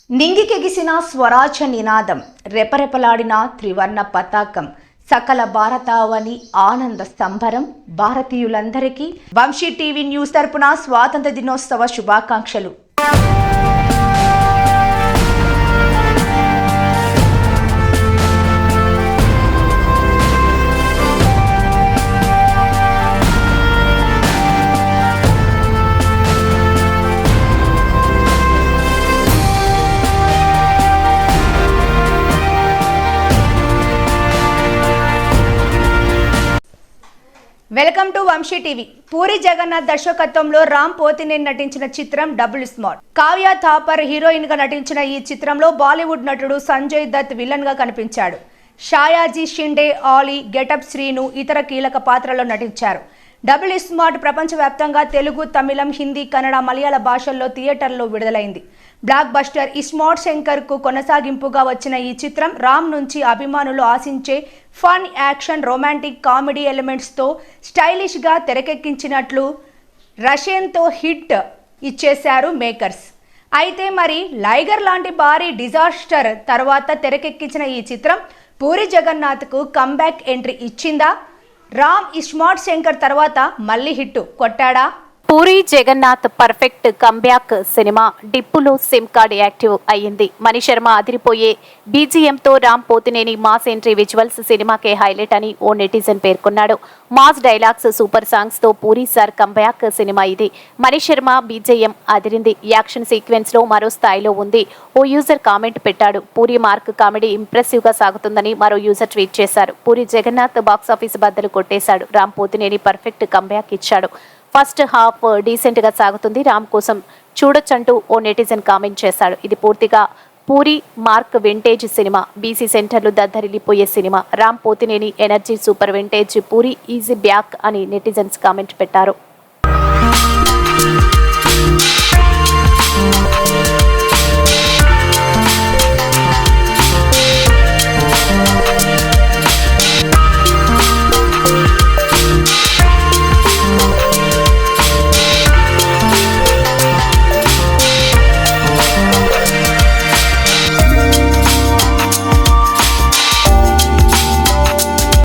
నింగికెగిసిన స్వరాజ్య నినాదం, రెపరెపలాడిన త్రివర్ణ పతాకం, సకల భారతావని ఆనంద సంబరం. భారతీయులందరికీ వంశీ టీవీ న్యూస్ తరపున స్వాతంత్ర దినోత్సవ శుభాకాంక్షలు. Welcome to Vamshi TV. Puri Jagannadh దర్శకత్వంలో రామ్ పోతినేని నటించిన చిత్రం double smart. Kavya Thapar heroine గా నటించిన ఈ చిత్రంలో బాలీవుడ్ నటుడు సంజయ్ దత్ విలన్ గా కనిపించాడు. షాయాజీ షిండే, ఆలీ, గెటప్ శ్రీను ఇతర కీలక పాత్రలో నటించారు. డబుల్ స్మార్ట్ ప్రపంచవ్యాప్తంగా తెలుగు, తమిళం, హిందీ, కన్నడ, మలయాళ భాషల్లో థియేటర్లో విడుదలైంది. బ్లాక్ బస్టర్ ఇస్మార్ట్ శంకర్ కు కొనసాగింపుగా వచ్చిన ఈ చిత్రం రామ్ నుంచి అభిమానులు ఆశించే fun, action, romantic, comedy elements తో స్టైలిష్ గా తెరకెక్కించినట్లు రష్యన్తో హిట్ ఇచ్చేశారు మేకర్స్. అయితే మరి లైగర్ లాంటి భారీ డిజాస్టర్ తర్వాత తెరకెక్కించిన ఈ చిత్రం పూరి జగన్నాథ్ కు కంబ్యాక్ ఎంట్రీ ఇచ్చిందా? రామ్ ఇస్మార్ట్ శంకర్ తర్వాత మళ్ళీ హిట్ కొట్టాడా? Puri Jagannadh perfect comeback cinema డిప్పులో సిమ్ కార్డ్ యాక్టివ్ అయ్యింది. మణిశర్మ అదిరిపోయే బీజీఎంతో Ram Pothineni mass entry visuals సినిమాకే హైలైట్ అని ఓ నెటిజన్ పేర్కొన్నాడు. మాస్ డైలాగ్స్, సూపర్ సాంగ్స్ తో పూరి సార్ కంబ్యాక్ సినిమా ఇది. మణిశర్మ బీజేఎం అదిరింది. యాక్షన్ సీక్వెన్స్ లో మరో స్థాయిలో ఉంది. ఓ యూజర్ కామెంట్ పెట్టాడు. పూరి మార్క్ కామెడీ ఇంప్రెసివ్ గా సాగుతుందని మరో యూజర్ ట్వీట్ చేశారు. పూరి జగన్నాథ్ బాక్సాఫీస్ బద్దలు కొట్టేశాడు. రామ్ పోతినేని పర్ఫెక్ట్ కంబ్యాక్ ఇచ్చాడు. ఫస్ట్ హాఫ్ డీసెంట్ గా సాగుతుంది. రామ్ కోసం చూడొచ్చంటూ ఓ నెటిజన్ కామెంట్ చేశాడు. ఇది పూర్తిగా Puri mark vintage cinema. BC సెంటర్లు దద్దరిల్లిపోయే సినిమా. Ram Pothineni energy super vintage. Puri is back అని నెటిజన్స్ కామెంట్ పెట్టారు.